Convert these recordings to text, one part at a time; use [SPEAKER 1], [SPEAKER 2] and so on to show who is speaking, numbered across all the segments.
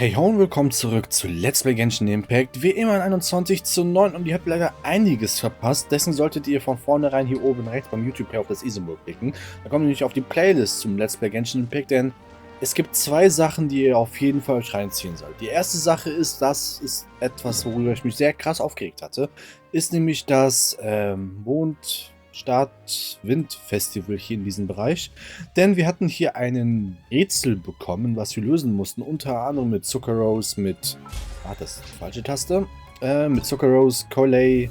[SPEAKER 1] Hey ho und willkommen zurück zu Let's Play Genshin Impact, wie immer in 21:9 und ihr habt leider einiges verpasst, deswegen solltet ihr von vornherein hier oben rechts beim YouTube auf das ISO-Symbol klicken. Da kommt ihr nämlich auf die Playlist zum Let's Play Genshin Impact, denn es gibt zwei Sachen, die ihr auf jeden Fall euch reinziehen sollt. Die erste Sache ist, das ist etwas, worüber ich mich sehr krass aufgeregt hatte, ist nämlich das Stadt-Wind-Festival hier in diesem Bereich. Denn wir hatten hier einen Rätsel bekommen, was wir lösen mussten. Unter anderem mit Zuckerrose, mit... Ah, das ist die falsche Taste. Mit Zuckerrose, Coley,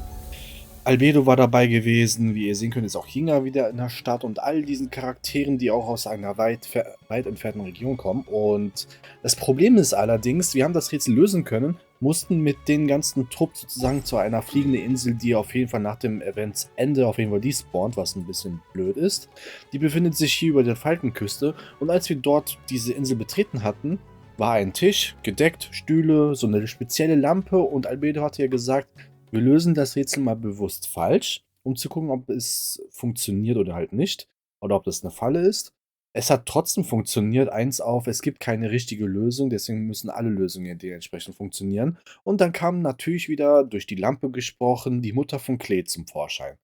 [SPEAKER 1] Albedo war dabei gewesen. Wie ihr sehen könnt, ist auch Hinga wieder in der Stadt. Und all diesen Charakteren, die auch aus einer weit entfernten Region kommen. Und das Problem ist allerdings, wir haben das Rätsel lösen können, mussten mit den ganzen Trupp sozusagen zu einer fliegenden Insel, die auf jeden Fall nach dem Eventsende auf jeden Fall despawnt, was ein bisschen blöd ist. Die befindet sich hier über der Falkenküste und als wir dort diese Insel betreten hatten, war ein Tisch, gedeckt, Stühle, so eine spezielle Lampe und Albedo hatte ja gesagt, wir lösen das Rätsel mal bewusst falsch, um zu gucken, ob es funktioniert oder halt nicht, oder ob das eine Falle ist. Es hat trotzdem funktioniert, eins auf, es gibt keine richtige Lösung, deswegen müssen alle Lösungen dementsprechend funktionieren. Und dann kam natürlich wieder, durch die Lampe gesprochen, die Mutter von Klee zum Vorschein.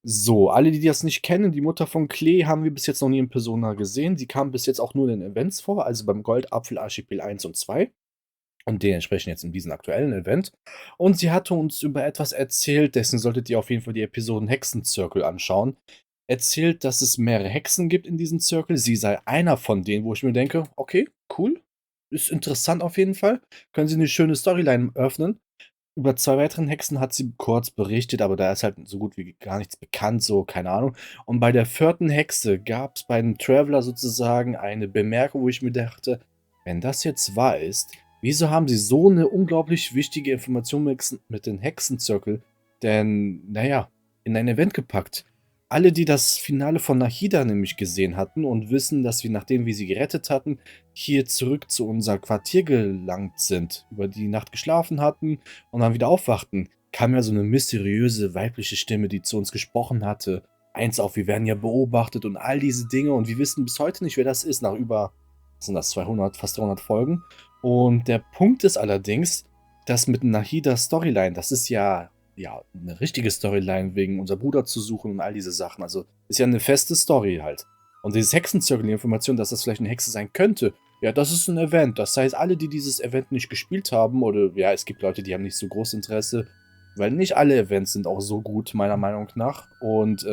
[SPEAKER 1] So, alle, die das nicht kennen, die Mutter von Klee haben wir bis jetzt noch nie in Persona gesehen. Sie kam bis jetzt auch nur in den Events vor, also beim Goldapfel-Archipel 1 und 2. Und dementsprechend jetzt in diesem aktuellen Event. Und sie hatte uns über etwas erzählt, dessen solltet ihr auf jeden Fall die Episoden Hexenzirkel anschauen. Erzählt, dass es mehrere Hexen gibt in diesem Zirkel. Sie sei einer von denen, wo ich mir denke, okay, cool. Ist interessant auf jeden Fall. Können sie eine schöne Storyline öffnen. Über zwei weiteren Hexen hat sie kurz berichtet, aber da ist halt so gut wie gar nichts bekannt, so, keine Ahnung. Und bei der vierten Hexe gab es bei dem Traveler sozusagen eine Bemerkung, wo ich mir dachte, wenn das jetzt wahr ist, wieso haben sie so eine unglaublich wichtige Information mit den Hexenzirkel denn, naja, in ein Event gepackt? Alle, die das Finale von Nahida nämlich gesehen hatten und wissen, dass wir, nachdem wir sie gerettet hatten, hier zurück zu unser Quartier gelangt sind, über die Nacht geschlafen hatten und dann wieder aufwachten, kam ja so eine mysteriöse weibliche Stimme, die zu uns gesprochen hatte. Eins auf, wir werden ja beobachtet und all diese Dinge und wir wissen bis heute nicht, wer das ist, nach über, was sind das, 200, fast 300 Folgen. Und der Punkt ist allerdings, dass mit Nahidas Storyline, das ist ja eine richtige Storyline, wegen unser Bruder zu suchen und all diese Sachen. Also ist ja eine feste Story halt. Und dieses Hexenzirkel, die Information, dass das vielleicht eine Hexe sein könnte, ja, das ist ein Event. Das heißt, alle, die dieses Event nicht gespielt haben, oder ja, es gibt Leute, die haben nicht so großes Interesse, weil nicht alle Events sind auch so gut, meiner Meinung nach. Und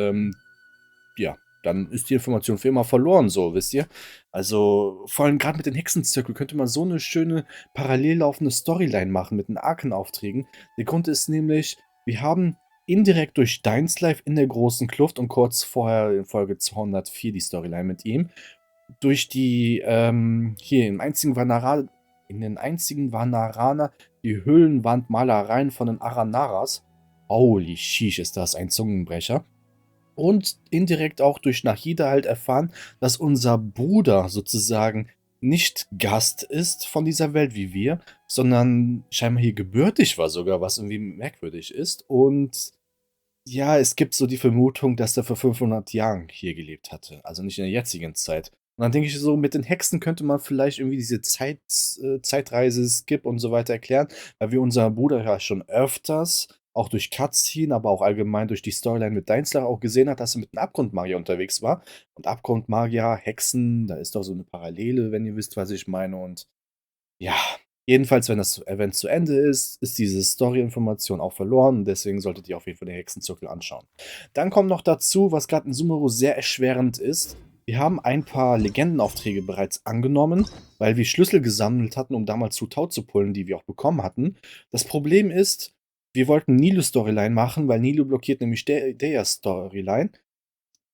[SPEAKER 1] ja, dann ist die Information für immer verloren, so, wisst ihr? Also, vor allem gerade mit den Hexenzirkel könnte man so eine schöne parallel laufende Storyline machen mit den Arkenaufträgen. Der Grund ist nämlich, wir haben indirekt durch Deins Life in der großen Kluft und kurz vorher in Folge 204 die Storyline mit ihm, durch die, hier in den einzigen Vanarana, die Höhlenwandmalereien von den Aranaras. Holy sheesh, ist das ein Zungenbrecher. Und indirekt auch durch Nahida halt erfahren, dass unser Bruder sozusagen nicht Gast ist von dieser Welt wie wir, sondern scheinbar hier gebürtig war sogar, was irgendwie merkwürdig ist. Und ja, es gibt so die Vermutung, dass er vor 500 Jahren hier gelebt hatte, also nicht in der jetzigen Zeit. Und dann denke ich so, mit den Hexen könnte man vielleicht irgendwie diese Zeitreise, Skip und so weiter erklären, weil wir unseren Bruder ja schon öfters, auch durch Cutscene, aber auch allgemein durch die Storyline mit Deinzler auch gesehen hat, dass er mit einem Abgrundmagier unterwegs war. Und Abgrundmagier, Hexen, da ist doch so eine Parallele, wenn ihr wisst, was ich meine. Und ja, jedenfalls, wenn das Event zu Ende ist, ist diese Story-Information auch verloren und deswegen solltet ihr auf jeden Fall den Hexenzirkel anschauen. Dann kommt noch dazu, was gerade in Sumeru sehr erschwerend ist. Wir haben ein paar Legendenaufträge bereits angenommen, weil wir Schlüssel gesammelt hatten, um damals zu Tau zu pullen, die wir auch bekommen hatten. Das Problem ist, wir wollten Nilo-Storyline machen, weil Nilo blockiert nämlich Dehyas-Storyline.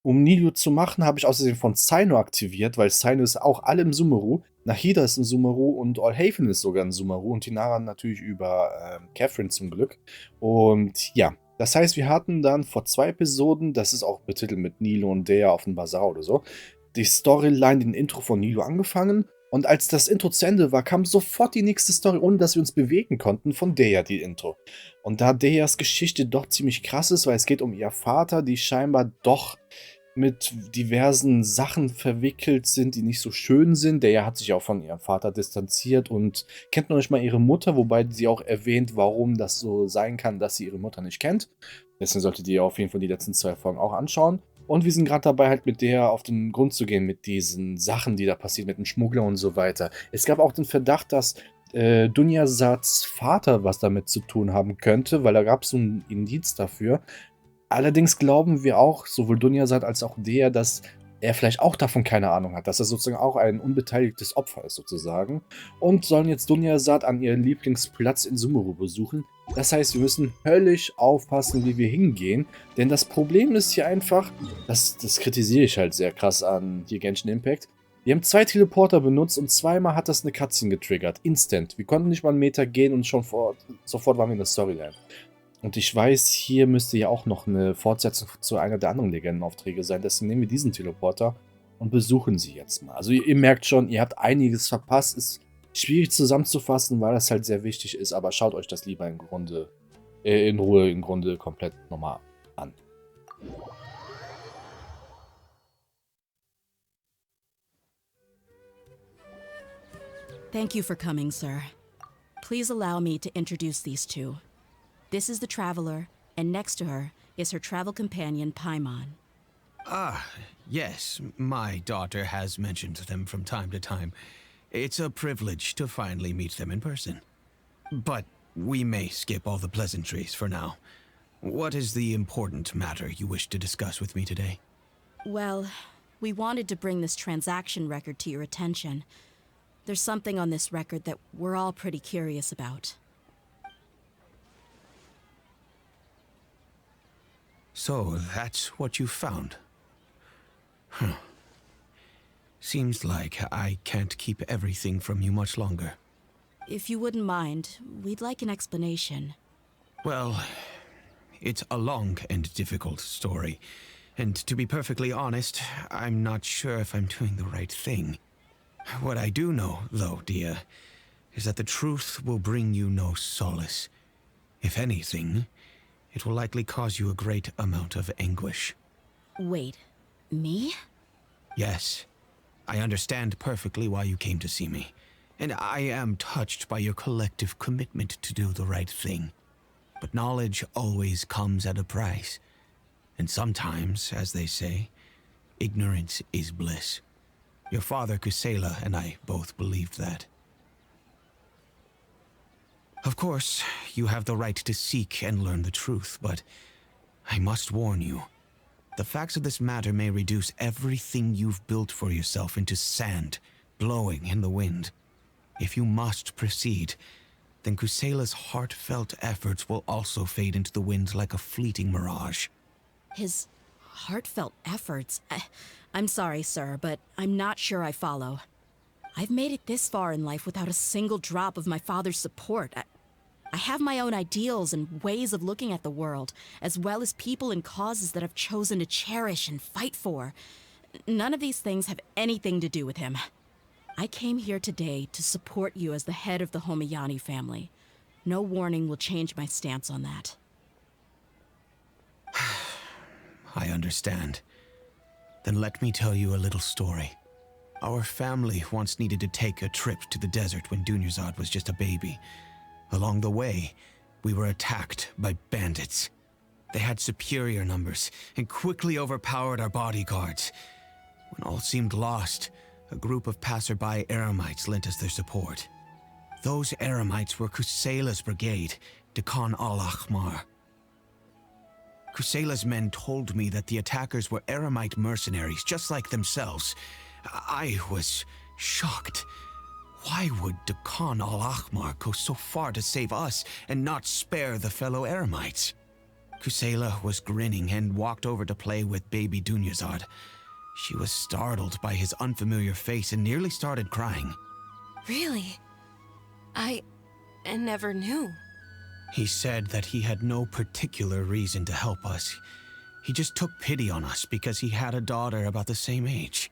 [SPEAKER 1] Um Nilo zu machen, habe ich außerdem von Cyno aktiviert, weil Cyno ist auch alle im Sumeru. Nahida ist in Sumeru und Allhaven ist sogar in Sumeru und Tinara natürlich über Catherine zum Glück. Und ja, das heißt, wir hatten dann vor 2 Episoden, das ist auch betitelt mit Nilo und Dea auf dem Bazar oder so, die Storyline, den Intro von Nilo angefangen. Und als das Intro zu Ende war, kam sofort die nächste Story, ohne dass wir uns bewegen konnten, von Dea, die Intro. Und da Deas Geschichte doch ziemlich krass ist, weil es geht um ihr Vater, die scheinbar doch mit diversen Sachen verwickelt sind, die nicht so schön sind. Der hat sich auch von ihrem Vater distanziert und kennt noch nicht mal ihre Mutter, wobei sie auch erwähnt, warum das so sein kann, dass sie ihre Mutter nicht kennt. Deswegen solltet ihr auf jeden Fall die letzten 2 Folgen auch anschauen. Und wir sind gerade dabei, halt mit der auf den Grund zu gehen, mit diesen Sachen, die da passieren, mit dem Schmuggler und so weiter. Es gab auch den Verdacht, dass Dunyarzads Vater was damit zu tun haben könnte, weil da gab es so ein Indiz dafür. Allerdings glauben wir auch, sowohl Dunyazad als auch der, dass er vielleicht auch davon keine Ahnung hat, dass er sozusagen auch ein unbeteiligtes Opfer ist sozusagen und sollen jetzt Dunyazad an ihren Lieblingsplatz in Sumeru besuchen. Das heißt, wir müssen höllisch aufpassen, wie wir hingehen, denn das Problem ist hier einfach, das kritisiere ich halt sehr krass an hier Genshin Impact. Wir haben 2 Teleporter benutzt und zweimal hat das eine Cutscene getriggert, instant. Wir konnten nicht mal einen Meter gehen und schon sofort waren wir in der Storyline. Und ich weiß, hier müsste ja auch noch eine Fortsetzung zu einer der anderen Legendenaufträge sein. Deswegen nehmen wir diesen Teleporter und besuchen sie jetzt mal. Also ihr merkt schon, ihr habt einiges verpasst. Ist schwierig zusammenzufassen, weil das halt sehr wichtig ist. Aber schaut euch das lieber in Ruhe im Grunde komplett nochmal an.
[SPEAKER 2] Thank you for coming, sir. Please allow me to introduce these two. This is the traveler, and next to her is her travel companion, Paimon.
[SPEAKER 3] Ah, yes, my daughter has mentioned them from time to time. It's a privilege to finally meet them in person. But we may skip all the pleasantries for now. What is the important matter you wish to discuss with me today?
[SPEAKER 2] Well, we wanted to bring this transaction record to your attention. There's something on this record that we're all pretty curious about.
[SPEAKER 3] So, that's what you found. Huh. Seems like I can't keep everything from you much longer.
[SPEAKER 2] If you wouldn't mind, we'd like an explanation.
[SPEAKER 3] Well, it's a long and difficult story. And to be perfectly honest, I'm not sure if I'm doing the right thing. What I do know, though, dear, is that the truth will bring you no solace. If anything, it will likely cause you a great amount of anguish.
[SPEAKER 2] Wait, me?
[SPEAKER 3] Yes, I understand perfectly why you came to see me, and I am touched by your collective commitment to do the right thing. But knowledge always comes at a price, and sometimes, as they say, ignorance is bliss. Your father, Kusela, and I both believed that. Of course, you have the right to seek and learn the truth, but I must warn you. The facts of this matter may reduce everything you've built for yourself into sand, blowing in the wind. If you must proceed, then Kusela's heartfelt efforts will also fade into the wind like a fleeting mirage.
[SPEAKER 2] His heartfelt efforts? I'm sorry, sir, but I'm not sure I follow. I've made it this far in life without a single drop of my father's support. I have my own ideals and ways of looking at the world, as well as people and causes that I've chosen to cherish and fight for. None of these things have anything to do with him. I came here today to support you as the head of the Homiyani family. No warning will change my stance on that.
[SPEAKER 3] I understand. Then let me tell you a little story. Our family once needed to take a trip to the desert when Dunyarzads was just a baby. Along the way, we were attacked by bandits. They had superior numbers and quickly overpowered our bodyguards. When all seemed lost, a group of passerby Eremites lent us their support. Those Eremites were Kusela's brigade, Dekan al-Ahmar. Kusela's men told me that the attackers were Eremite mercenaries, just like themselves. I was shocked. Why would Dekan al-Ahmar go so far to save us and not spare the fellow Eremites? Kusela was grinning and walked over to play with baby Dunyarzads. She was startled by his unfamiliar face and nearly started crying.
[SPEAKER 4] Really? I never knew.
[SPEAKER 3] He said that he had no particular reason to help us. He just took pity on us because he had a daughter about the same age.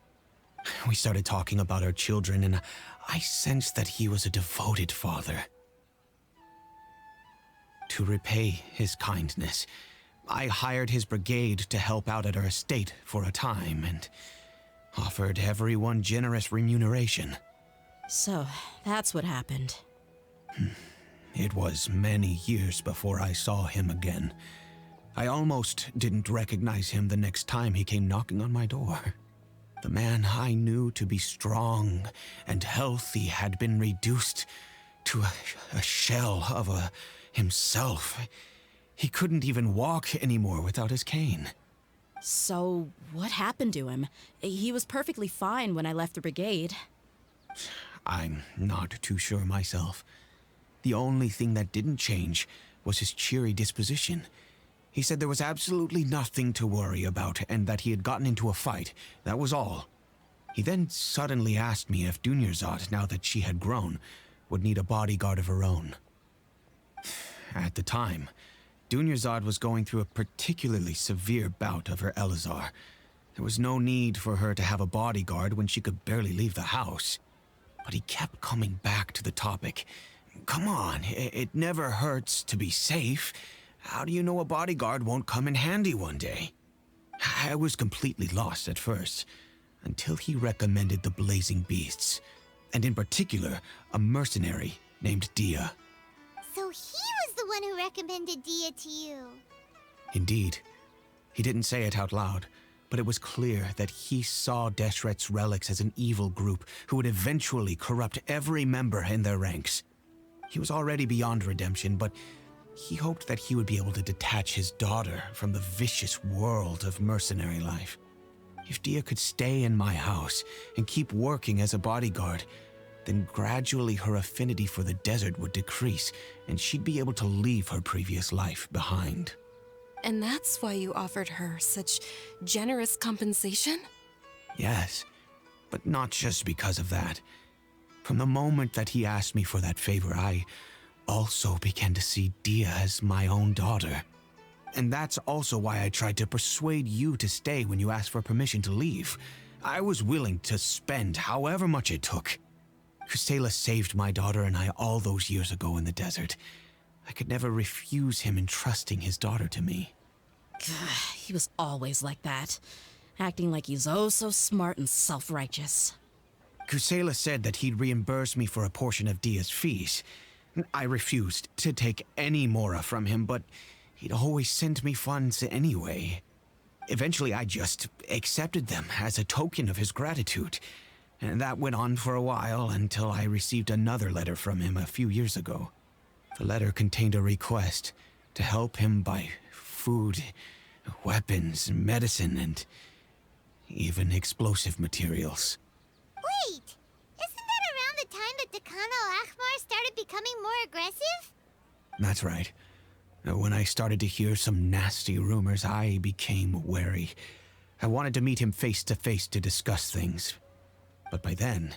[SPEAKER 3] We started talking about our children, and I sensed that he was a devoted father. To repay his kindness, I hired his brigade to help out at our estate for a time and offered everyone generous remuneration.
[SPEAKER 2] So, that's what happened.
[SPEAKER 3] It was many years before I saw him again. I almost didn't recognize him the next time he came knocking on my door. The man I knew to be strong and healthy had been reduced to a shell of himself. He couldn't even walk anymore without his cane.
[SPEAKER 2] So, what happened to him? He was perfectly fine when I left the brigade.
[SPEAKER 3] I'm not too sure myself. The only thing that didn't change was his cheery disposition. He said there was absolutely nothing to worry about and that he had gotten into a fight. That was all. He then suddenly asked me if Dunyarzads, now that she had grown, would need a bodyguard of her own. At the time, Dunyarzads was going through a particularly severe bout of her Elazar. There was no need for her to have a bodyguard when she could barely leave the house. But he kept coming back to the topic. Come on, it never hurts to be safe. How do you know a bodyguard won't come in handy one day? I was completely lost at first, until he recommended the Blazing Beasts, and in particular, a mercenary named Dia.
[SPEAKER 5] So he was the one who recommended Dia to you.
[SPEAKER 3] Indeed. He didn't say it out loud, but it was clear that he saw Deshret's relics as an evil group who would eventually corrupt every member in their ranks. He was already beyond redemption, but he hoped that he would be able to detach his daughter from the vicious world of mercenary life. If Dia could stay in my house and keep working as a bodyguard, then gradually her affinity for the desert would decrease, and she'd be able to leave her previous life behind.
[SPEAKER 4] And that's why you offered her such generous compensation?
[SPEAKER 3] Yes, but not just because of that. From the moment that he asked me for that favor, I also began to see Dia as my own daughter. And that's also why I tried to persuade you to stay when you asked for permission to leave. I was willing to spend however much it took. Kusela saved my daughter and I all those years ago in the desert. I could never refuse him entrusting his daughter to me.
[SPEAKER 2] He was always like that, acting like he's oh so smart and self-righteous.
[SPEAKER 3] Kusela said that he'd reimburse me for a portion of Dia's fees. I refused to take any more from him, but he'd always send me funds anyway. Eventually, I just accepted them as a token of his gratitude. And that went on for a while until I received another letter from him a few years ago. The letter contained a request to help him buy food, weapons, medicine, and even explosive materials.
[SPEAKER 5] Wait! Isn't that around the time that Dakan al-Ahmar started becoming more aggressive?
[SPEAKER 3] That's right. When I started to hear some nasty rumors, I became wary. I wanted to meet him face to face to discuss things. But by then,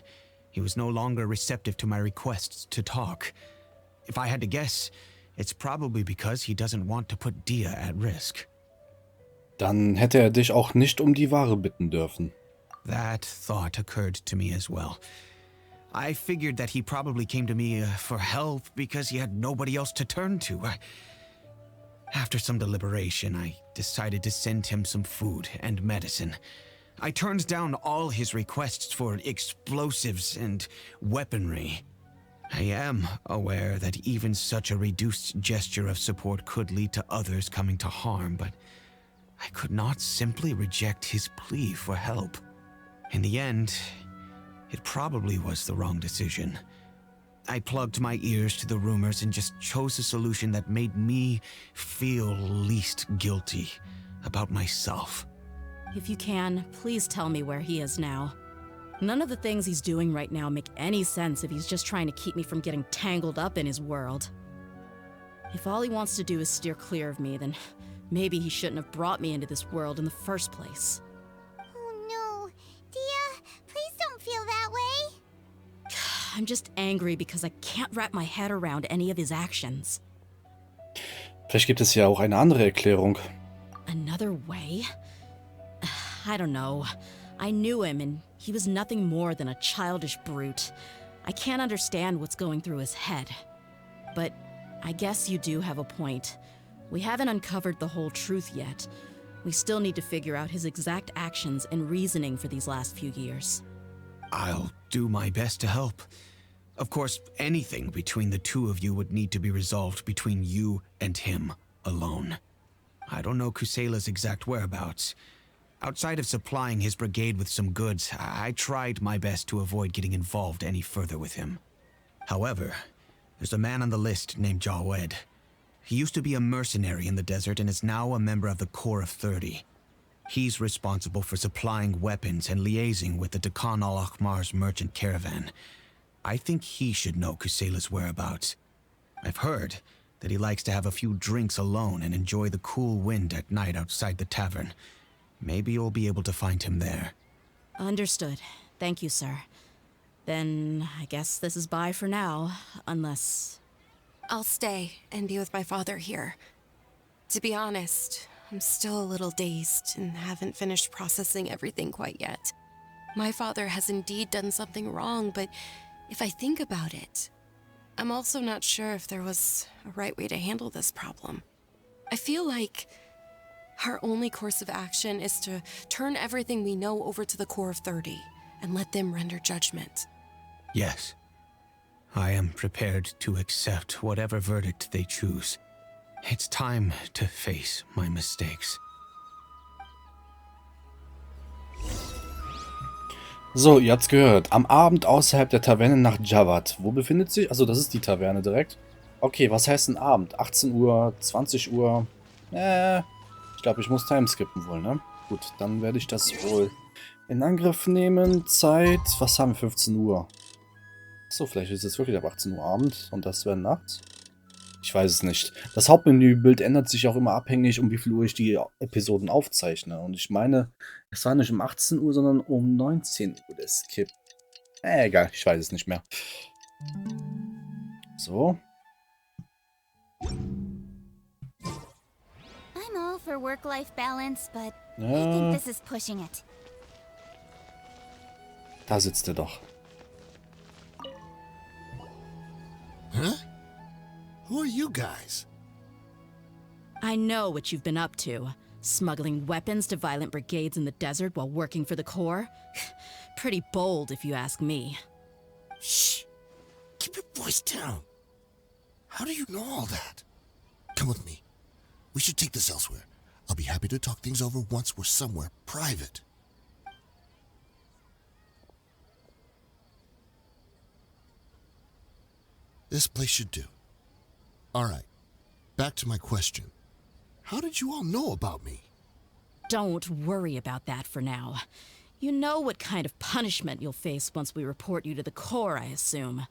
[SPEAKER 3] he was no longer receptive to my requests to talk. If I had to guess, it's probably because he doesn't want to put Dia at risk.
[SPEAKER 1] Dann hätte er dich auch nicht die Ware bitten dürfen.
[SPEAKER 3] That thought occurred to me as well. I figured that he probably came to me for help because he had nobody else to turn to. After some deliberation, I decided to send him some food and medicine. I turned down all his requests for explosives and weaponry. I am aware that even such a reduced gesture of support could lead to others coming to harm, but I could not simply reject his plea for help. In the end, it probably was the wrong decision. I plugged my ears to the rumors and just chose a solution that made me feel least guilty about myself.
[SPEAKER 2] If you can, please tell me where he is now. None of the things he's doing right now make any sense if he's just trying to keep me from getting tangled up in his world. If all he wants to do is steer clear of me, then maybe he shouldn't have brought me into this world in the first place.
[SPEAKER 5] Oh no. Dia, please don't feel that way.
[SPEAKER 2] I'm just angry because I can't wrap my head around any of his actions.
[SPEAKER 1] Vielleicht gibt es ja auch eine andere Erklärung.
[SPEAKER 2] Another way? I don't know. I knew him, and he was nothing more than a childish brute. I can't understand what's going through his head. But I guess you do have a point. We haven't uncovered the whole truth yet. We still need to figure out his exact actions and reasoning for these last few years.
[SPEAKER 3] I'll do my best to help. Of course, anything between the two of you would need to be resolved between you and him alone. I don't know Kusela's exact whereabouts. Outside of supplying his brigade with some goods, I tried my best to avoid getting involved any further with him. However, there's a man on the list named Jawed. He used to be a mercenary in the desert and is now a member of the Corps of 30. He's responsible for supplying weapons and liaising with the Dakan al-Ahmar's merchant caravan. I think he should know Kusela's whereabouts. I've heard that he likes to have a few drinks alone and enjoy the cool wind at night outside the tavern. Maybe you'll be able to find him there.
[SPEAKER 2] Understood. Thank you, sir. Then I guess this is bye for now, unless...
[SPEAKER 4] I'll stay and be with my father here. To be honest, I'm still a little dazed and haven't finished processing everything quite yet. My father has indeed done something wrong, but if I think about it, I'm also not sure if there was a right way to handle this problem. I feel like our only course of action is to turn everything we know over to the Corps of 30 and let them render judgment.
[SPEAKER 3] Yes. I am prepared to accept whatever verdict they choose. It's time to face my mistakes.
[SPEAKER 1] So, ihr habt's gehört. Am Abend außerhalb der Taverne nach Jawad. Wo befindet sich? Also, das ist die Taverne direkt. Okay, was heißt ein Abend? 18 Uhr, 20 Uhr? Ich glaube, ich muss timeskippen wohl, ne? Gut, dann werde ich das wohl in Angriff nehmen. Zeit, was haben wir? 15 Uhr. So, vielleicht ist es wirklich ab 18 Uhr Abend und das wäre nachts. Ich weiß es nicht. Das Hauptmenübild ändert sich auch immer abhängig, um wie viel Uhr ich die Episoden aufzeichne. Und ich meine, es war nicht um 18 Uhr, sondern um 19 Uhr der Skip. Egal, ich weiß es nicht mehr. So.
[SPEAKER 5] I'm all for work-life balance, but I
[SPEAKER 1] Ja,
[SPEAKER 5] think this is pushing it.
[SPEAKER 1] da sitzt er doch.
[SPEAKER 6] Huh? Who are you guys?
[SPEAKER 2] I know what you've been up to. Smuggling weapons to violent brigades in the desert while working for the Corps? Pretty bold, if you ask me.
[SPEAKER 6] Shh. Keep your voice down. How do you know all that? Come with me. We should take this elsewhere. I'll be happy to talk things over once we're somewhere private. This place should do. All right. Back to my question. How did you all know about me?
[SPEAKER 2] Don't worry about that for now. You know what kind of punishment you'll face once we report you to the Corps, I assume.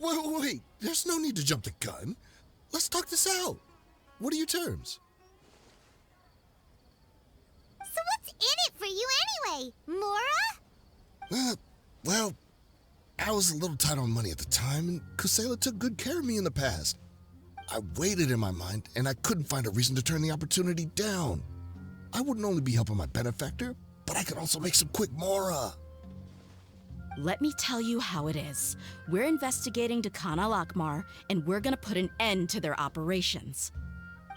[SPEAKER 6] Wait. There's no need to jump the gun. Let's talk this out. What are your terms?
[SPEAKER 5] So what's in it for you anyway, Mora?
[SPEAKER 6] Well, I was a little tight on money at the time, and Kusela took good care of me in the past. I waited in my mind, and I couldn't find a reason to turn the opportunity down. I wouldn't only be helping my benefactor, but I could also make some quick Mora.
[SPEAKER 2] Let me tell you how it is. We're investigating Dakan al-Ahmar, and we're gonna put an end to their operations.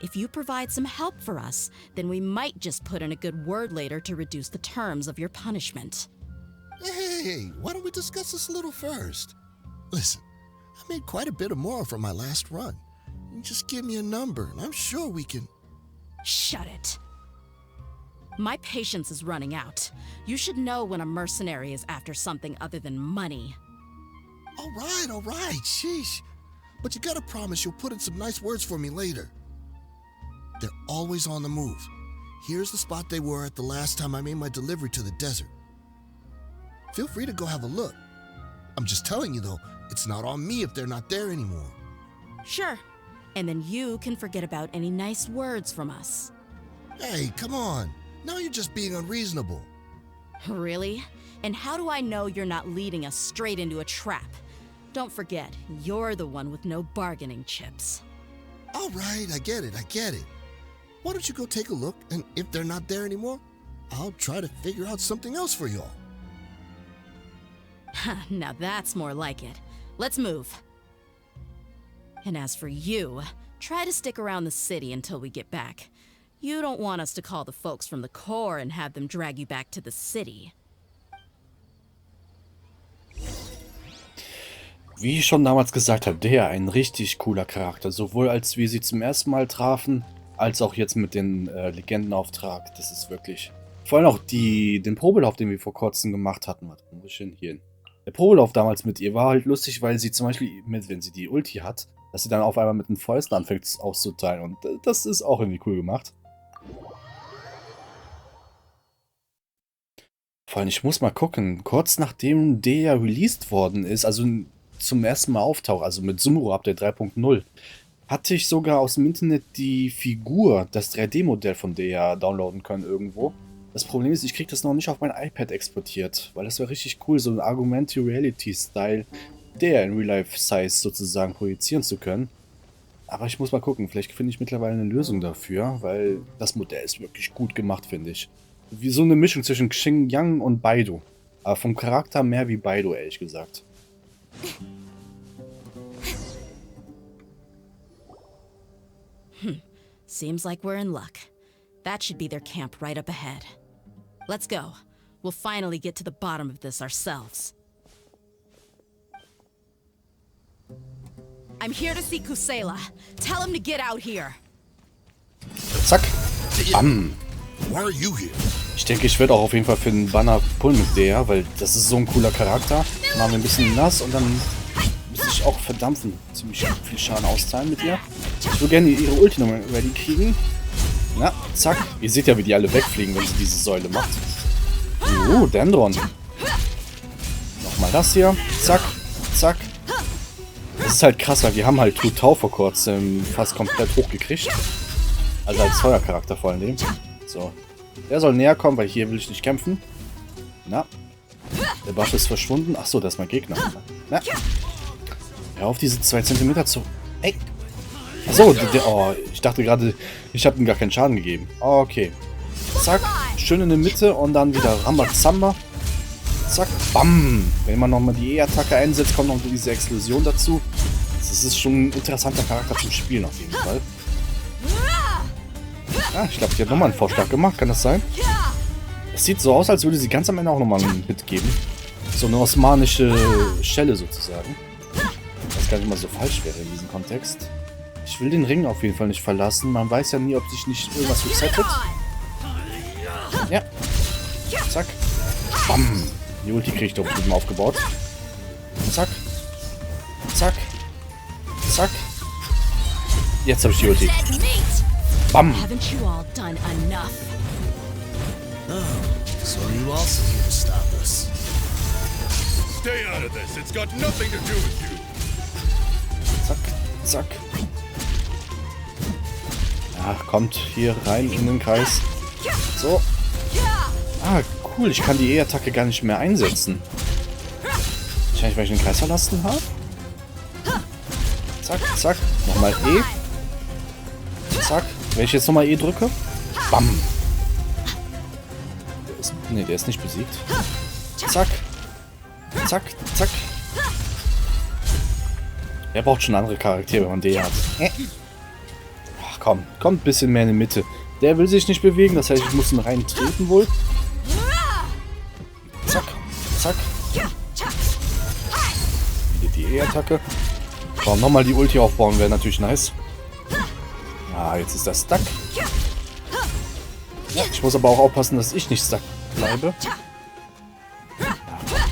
[SPEAKER 2] If you provide some help for us, then we might just put in a good word later to reduce the terms of your punishment.
[SPEAKER 6] Hey, why don't we discuss this a little first? Listen, I made quite a bit of Mora from my last run. You just give me a number, and I'm sure we can...
[SPEAKER 2] Shut it. My patience is running out. You should know when a mercenary is after something other than money.
[SPEAKER 6] All right, sheesh. But you gotta promise you'll put in some nice words for me later. They're always on the move. Here's the spot they were at the last time I made my delivery to the desert. Feel free to go have a look. I'm just telling you though, it's not on me if they're not there anymore.
[SPEAKER 2] Sure. And then you can forget about any nice words from us.
[SPEAKER 6] Hey, come on. Now you're just being unreasonable.
[SPEAKER 2] Really? And how do I know you're not leading us straight into a trap? Don't forget, you're the one with no bargaining chips.
[SPEAKER 6] All right, I get it. Why don't you go take a look, and if they're not there anymore, I'll try to figure out something else for y'all.
[SPEAKER 2] Now that's more like it. Let's move. And as for you, Try to stick around the city until we get back. You don't want us to call the folks from the Corps and have them drag you back to the city.
[SPEAKER 1] Wie ich schon damals gesagt habe, der ein richtig cooler Charakter. Sowohl als wir sie zum ersten Mal trafen, als auch jetzt mit dem Legendenauftrag. Das ist wirklich... Vor allem auch den Probelauf, den wir vor kurzem gemacht hatten. Warte, wo ist denn hier hin? Der Probelauf damals mit ihr war halt lustig, weil sie zum Beispiel, wenn sie die Ulti hat, dass sie dann auf einmal mit den Fäusten anfängt auszuteilen. Und das ist auch irgendwie cool gemacht. Vor allem, ich muss mal gucken, kurz nachdem der released worden ist, also zum ersten Mal auftaucht, also mit Sumuro Update 3.0, hatte ich sogar aus dem Internet die Figur, das 3D-Modell von der downloaden können irgendwo. Das Problem ist, ich kriege das noch nicht auf mein iPad exportiert, weil das wäre richtig cool, so ein Augmented Reality-Style, der in Real-Life-Size sozusagen projizieren zu können. Aber ich muss mal gucken, vielleicht finde ich mittlerweile eine Lösung dafür, weil das Modell ist wirklich gut gemacht, finde ich. Wie so eine Mischung zwischen Xinjiang und Baidu. Aber vom Charakter mehr wie Baidu, ehrlich gesagt.
[SPEAKER 2] Seems like we're in luck. That should be their camp right up ahead. Let's go. We'll finally get to the bottom of this ourselves. I'm here to see Kusela. Tell him to get out here.
[SPEAKER 1] Zack. Bam.
[SPEAKER 6] Why are you here?
[SPEAKER 1] Ich denke, ich werde auch auf jeden Fall für den Banner pullen mit der, weil das ist so ein cooler Charakter. Machen wir ein bisschen nass und dann muss ich auch verdampfen. Ziemlich viel Schaden austeilen mit ihr. Ich will gerne ihre Ulti nochmal ready kriegen. Na, zack. Ihr seht ja, wie die alle wegfliegen, wenn sie diese Säule macht. Dendron. Nochmal das hier. Zack, zack. Das ist halt krass, weil wir haben halt Tutau vor kurzem fast komplett hochgekriegt. Also als Feuercharakter vor allem. So. Der soll näher kommen, weil hier will ich nicht kämpfen. Na. Der Buff ist verschwunden. Achso, das ist mein Gegner. Na. Hör auf, diese 2 Zentimeter zu... Ey. Achso, oh, ich dachte gerade, ich habe ihm gar keinen Schaden gegeben. Okay. Zack. Schön in der Mitte und dann wieder Rambazamba. Zack. Bam. Wenn man nochmal die E-Attacke einsetzt, kommt noch diese Explosion dazu. Das ist schon ein interessanter Charakter zum Spielen auf jeden Fall. Ah, ich glaube, die hat nochmal einen Vorschlag gemacht. Kann das sein? Es sieht so aus, als würde sie ganz am Ende auch nochmal einen Hit geben. So eine osmanische Schelle sozusagen. Was gar nicht mal so falsch wäre in diesem Kontext. Ich will den Ring auf jeden Fall nicht verlassen. Man weiß ja nie, ob sich nicht irgendwas resettet. Ja. Zack. Bam. Die Ulti kriege ich doch drüben aufgebaut. Zack. Zack. Zack. Jetzt habe ich die Ulti. Bam.
[SPEAKER 2] Haven't you all done enough?
[SPEAKER 7] Oh, so you also here to stop us?
[SPEAKER 8] Stay out of this. It's got nothing to do with you.
[SPEAKER 1] Zack, zack. Ach, kommt hier rein in den Kreis. So. Ah, cool. Ich kann die E-Attacke gar nicht mehr einsetzen. Wahrscheinlich, weil ich den Kreis verlassen habe. Zack, zack. Nochmal E. Zack. Wenn ich jetzt nochmal E drücke. Bam. Der ist nicht besiegt. Zack. Zack, zack. Er braucht schon andere Charaktere, wenn man den hat. Ach komm, kommt ein bisschen mehr in die Mitte. Der will sich nicht bewegen, das heißt, ich muss ihn reintreten wohl. Zack, zack. Wieder die E-Attacke. So, nochmal die Ulti aufbauen wäre natürlich nice. Ah, jetzt ist das stuck. Ja, ich muss aber auch aufpassen, dass ich nicht stuck bleibe. Ja,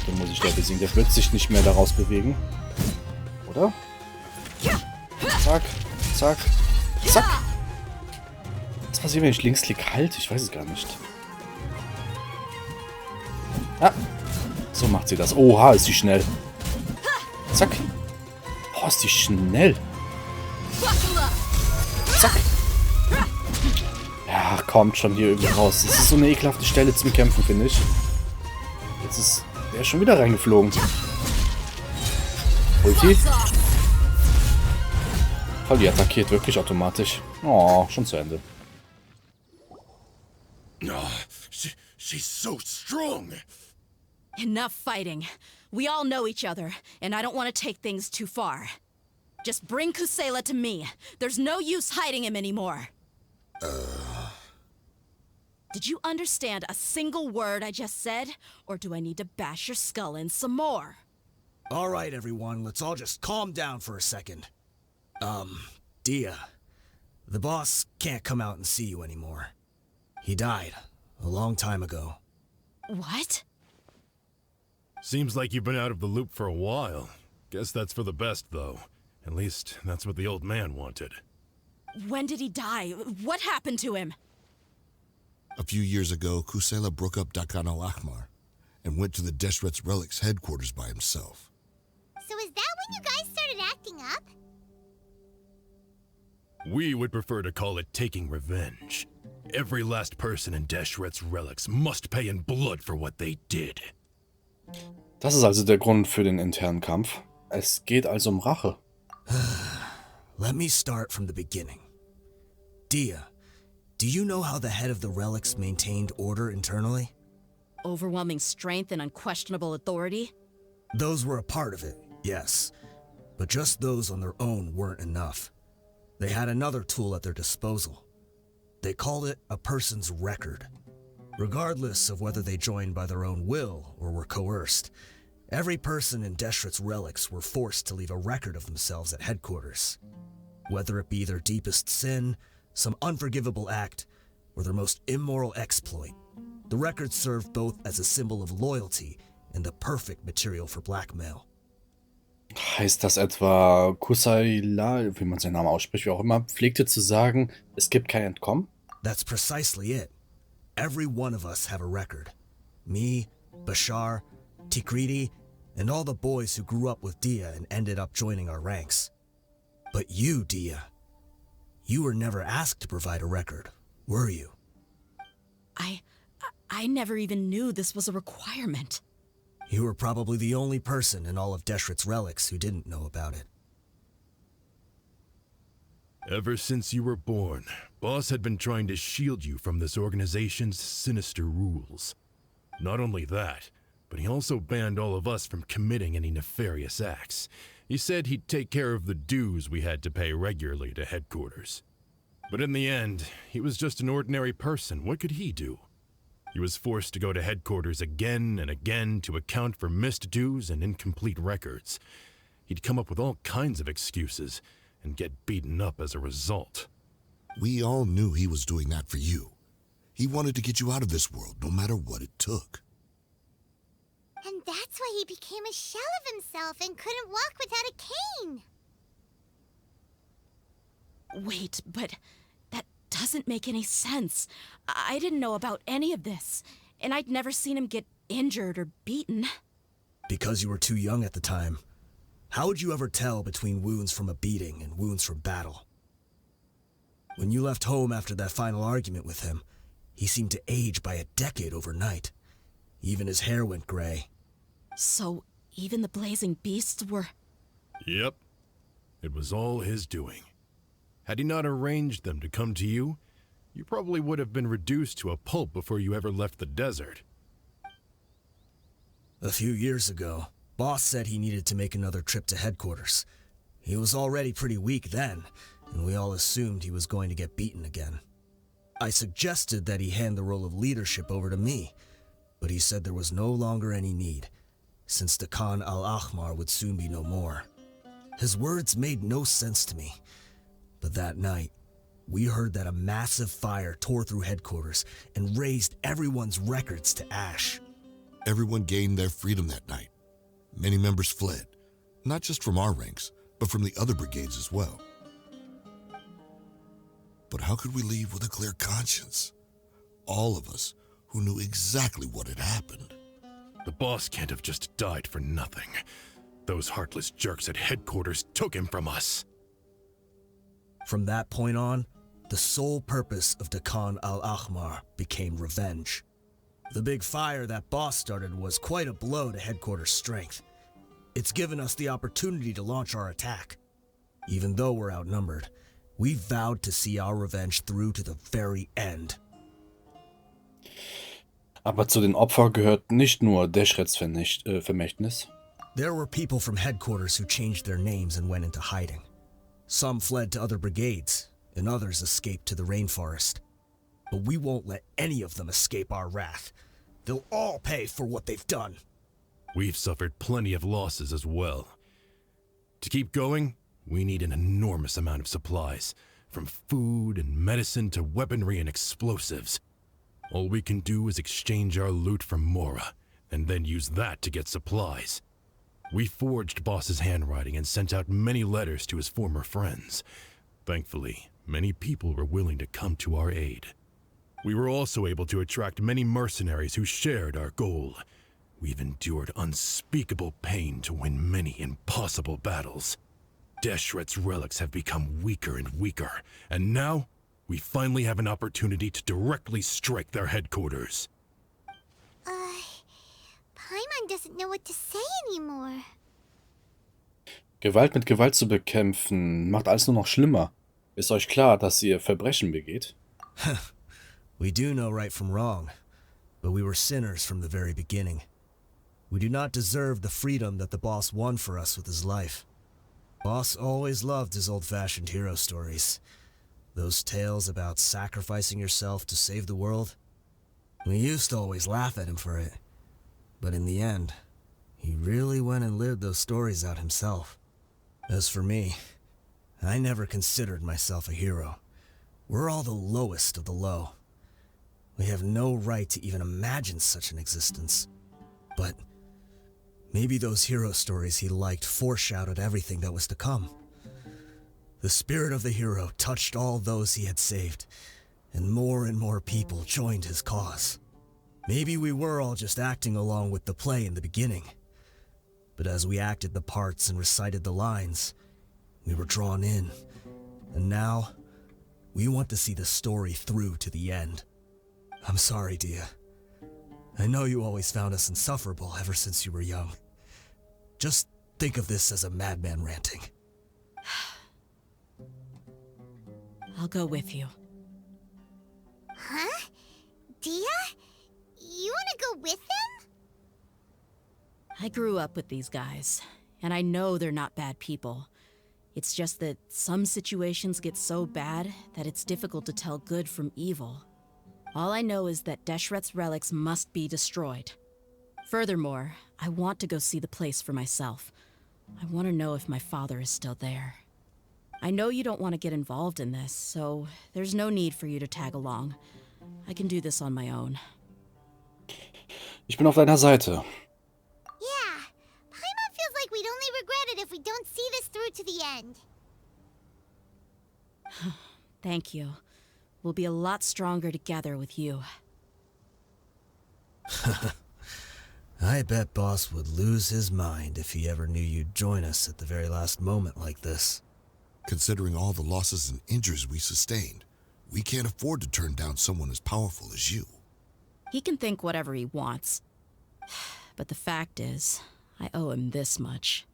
[SPEAKER 1] den muss ich da besiegen. Der wird sich nicht mehr daraus bewegen. Oder? Zack, zack, zack. Was passiert, wenn ich Linksklick halte? Ich weiß es gar nicht. Ah, so macht sie das. Oha, ist sie schnell. Zack. Boah, ist die schnell. Zack. Ja, kommt schon hier irgendwie raus. Das ist so eine ekelhafte Stelle zum Kämpfen, finde ich. Jetzt ist der schon wieder reingeflogen. Ulti. Voll, die attackiert wirklich automatisch. Oh, schon zu Ende.
[SPEAKER 8] Oh, she's so strong.
[SPEAKER 2] Enough fighting. We all know each other, and I don't want to take things too far. Just bring Kusela to me. There's no use hiding him anymore. Did you understand a single word I just said? Or do I need to bash your skull in some more?
[SPEAKER 7] All right, everyone, let's all just calm down for a second. Dia, the boss can't come out and see you anymore. He died a long time ago.
[SPEAKER 2] What?
[SPEAKER 8] Seems like you've been out of the loop for a while. Guess that's for the best, though. At least, that's what the old man wanted.
[SPEAKER 2] When did he die? What happened to him?
[SPEAKER 6] A few years ago, Kusela broke up Dakan al-Ahmar and went to the Deshret's Relics headquarters by himself.
[SPEAKER 5] So is that when you guys started acting up?
[SPEAKER 8] We would prefer to call it taking revenge. Every last person in Deshret's Relics must pay in blood for what they did.
[SPEAKER 1] Das ist also der Grund für den internen Kampf. Es geht also um Rache.
[SPEAKER 7] Let me start from the beginning. Dia, do you know how the head of the Relics maintained order internally?
[SPEAKER 2] Overwhelming strength and unquestionable authority?
[SPEAKER 7] Those were a part of it, yes. But just those on their own weren't enough. They had another tool at their disposal. They called it a person's record. Regardless of whether they joined by their own will or were coerced, every person in Deshret's Relics were forced to leave a record of themselves at headquarters. Whether it be their deepest sin, some unforgivable act, or their most immoral exploit, the record served both as a symbol of loyalty and the perfect material for blackmail.
[SPEAKER 1] Heißt das etwa, Kusaila, wie man seinen Namen ausspricht, wie auch immer, pflegte zu sagen, es gibt kein Entkommen?
[SPEAKER 7] That's precisely it. Every one of us have a record. Me, Bashar, Tikriti, and all the boys who grew up with Dia and ended up joining our ranks. But you, Dia, you were never asked to provide a record, were you?
[SPEAKER 2] I never even knew this was a requirement.
[SPEAKER 7] You were probably the only person in all of Deshret's Relics who didn't know about it.
[SPEAKER 8] Ever since you were born, Boss had been trying to shield you from this organization's sinister rules. Not only that, but he also banned all of us from committing any nefarious acts. He said he'd take care of the dues we had to pay regularly to headquarters. But in the end, he was just an ordinary person. What could he do? He was forced to go to headquarters again and again to account for missed dues and incomplete records. He'd come up with all kinds of excuses and get beaten up as a result.
[SPEAKER 6] We all knew he was doing that for you. He wanted to get you out of this world, no matter what it took.
[SPEAKER 5] And that's why he became a shell of himself and couldn't walk without a cane.
[SPEAKER 2] Wait, but that doesn't make any sense. I didn't know about any of this, and I'd never seen him get injured or beaten.
[SPEAKER 7] Because you were too young at the time. How would you ever tell between wounds from a beating and wounds from battle? When you left home after that final argument with him, he seemed to age by a decade overnight. Even his hair went gray.
[SPEAKER 2] So, even the blazing beasts were...
[SPEAKER 8] Yep. It was all his doing. Had he not arranged them to come to you, you probably would have been reduced to a pulp before you ever left the desert.
[SPEAKER 7] A few years ago, Boss said he needed to make another trip to headquarters. He was already pretty weak then, and we all assumed he was going to get beaten again. I suggested that he hand the role of leadership over to me, but he said there was no longer any need, since the Khan al-Ahmar would soon be no more. His words made no sense to me, but that night, we heard that a massive fire tore through headquarters and razed everyone's records to ash.
[SPEAKER 6] Everyone gained their freedom that night. Many members fled, not just from our ranks, but from the other brigades as well. But how could we leave with a clear conscience? All of us who knew exactly what had happened.
[SPEAKER 8] The boss can't have just died for nothing. Those heartless jerks at headquarters took him from us.
[SPEAKER 7] From that point on, the sole purpose of the Khan al-Ahmar became revenge. The big fire that Boss started was quite a blow to headquarters' strength. It's given us the opportunity to launch our attack. Even though we're outnumbered, we vowed to see our revenge through to the very end.
[SPEAKER 1] Aber zu den Opfern gehört nicht nur Deshrets Vermächtnis.
[SPEAKER 7] There were people from headquarters who changed their names and went into hiding. Some fled to other brigades, and others escaped to the rainforest. But we won't let any of them escape our wrath. They'll all pay for what they've done.
[SPEAKER 8] We've suffered plenty of losses as well. To keep going, we need an enormous amount of supplies, from food and medicine to weaponry and explosives. All we can do is exchange our loot from Mora, and then use that to get supplies. We forged Boss's handwriting and sent out many letters to his former friends. Thankfully, many people were willing to come to our aid. We were also able to attract many mercenaries who shared our goal. We've endured unspeakable pain to win many impossible battles. Deshret's relics have become weaker and weaker, and now we finally have an opportunity to directly strike their headquarters.
[SPEAKER 5] Paimon doesn't know what to say anymore.
[SPEAKER 1] Gewalt mit Gewalt zu bekämpfen macht alles nur noch schlimmer. Ist euch klar, dass ihr Verbrechen begeht?
[SPEAKER 7] We do know right from wrong, but we were sinners from the very beginning. We do not deserve the freedom that the boss won for us with his life. Boss always loved his old-fashioned hero stories. Those tales about sacrificing yourself to save the world. We used to always laugh at him for it. But in the end, he really went and lived those stories out himself. As for me, I never considered myself a hero. We're all the lowest of the low. We have no right to even imagine such an existence. But maybe those hero stories he liked foreshadowed everything that was to come. The spirit of the hero touched all those he had saved, and more people joined his cause. Maybe we were all just acting along with the play in the beginning. But as we acted the parts and recited the lines, we were drawn in. And now, we want to see the story through to the end. I'm sorry, Dia. I know you always found us insufferable ever since you were young. Just think of this as a madman ranting.
[SPEAKER 2] I'll go with you.
[SPEAKER 5] Huh? Dia? You wanna go with them?
[SPEAKER 2] I grew up with these guys, and I know they're not bad people. It's just that some situations get so bad that it's difficult to tell good from evil. All I know is that Deshret's relics must be destroyed. Furthermore, I want to go see the place for myself. I want to know if my father is still there. I know you don't want to get involved in this, so there's no need for you to tag along. I can do this on my own.
[SPEAKER 1] Ich bin auf deiner Seite.
[SPEAKER 5] Yeah, Paimon feels like we'd only regret it if we don't see this through to the end.
[SPEAKER 2] Thank you. We'll be a lot stronger together with you.
[SPEAKER 7] I bet Boss would lose his mind if he ever knew you'd join us at the very last moment like this.
[SPEAKER 6] Considering all the losses and injuries we sustained, we can't afford to turn down someone as powerful as you.
[SPEAKER 2] He can think whatever he wants. But the fact is, I owe him this much.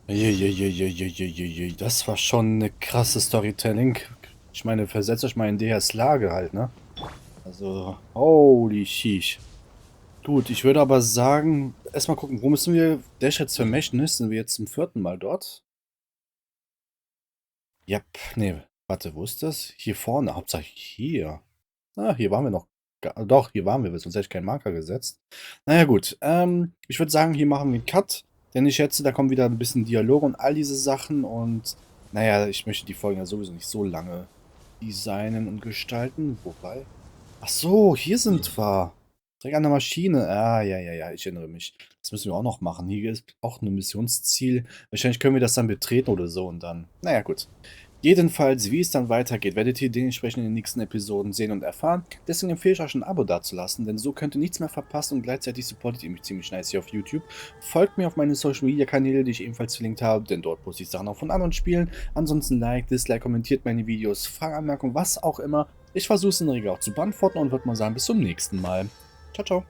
[SPEAKER 1] Das war schon eine krasse Storytelling. Ich meine, versetzt euch mal in Dehyas Lage halt, ne? Also, holy sheesh. Gut, ich würde aber sagen, erstmal gucken, wo müssen wir? Deshrets Vermächtnis, sind wir jetzt zum 4. Mal dort? Ja, nee, warte, wo ist das? Hier vorne, Hauptsache hier. Ah, hier waren wir noch. Doch, hier waren wir, sonst hätte ich keinen Marker gesetzt. Naja, gut, ich würde sagen, hier machen wir einen Cut. Denn ich schätze, da kommen wieder ein bisschen Dialog und all diese Sachen. Und, naja, ich möchte die Folgen ja sowieso nicht so lange designen und gestalten. Wobei. Ach so, hier sind wir. Direkt an der Maschine. Ah, ja, ich erinnere mich. Das müssen wir auch noch machen. Hier ist auch ein Missionsziel. Wahrscheinlich können wir das dann betreten oder so und dann. Naja, gut. Jedenfalls, wie es dann weitergeht, werdet ihr dementsprechend in den nächsten Episoden sehen und erfahren. Deswegen empfehle ich euch ein Abo dazulassen, denn so könnt ihr nichts mehr verpassen und gleichzeitig supportet ihr mich ziemlich nice hier auf YouTube. Folgt mir auf meine Social Media Kanäle, die ich ebenfalls verlinkt habe, denn dort poste ich Sachen auch von anderen Spielen. Ansonsten Like, Dislike, kommentiert meine Videos, Fragen, Anmerkungen, was auch immer. Ich versuche es in der Regel auch zu beantworten und würde mal sagen, bis zum nächsten Mal. Ciao, ciao.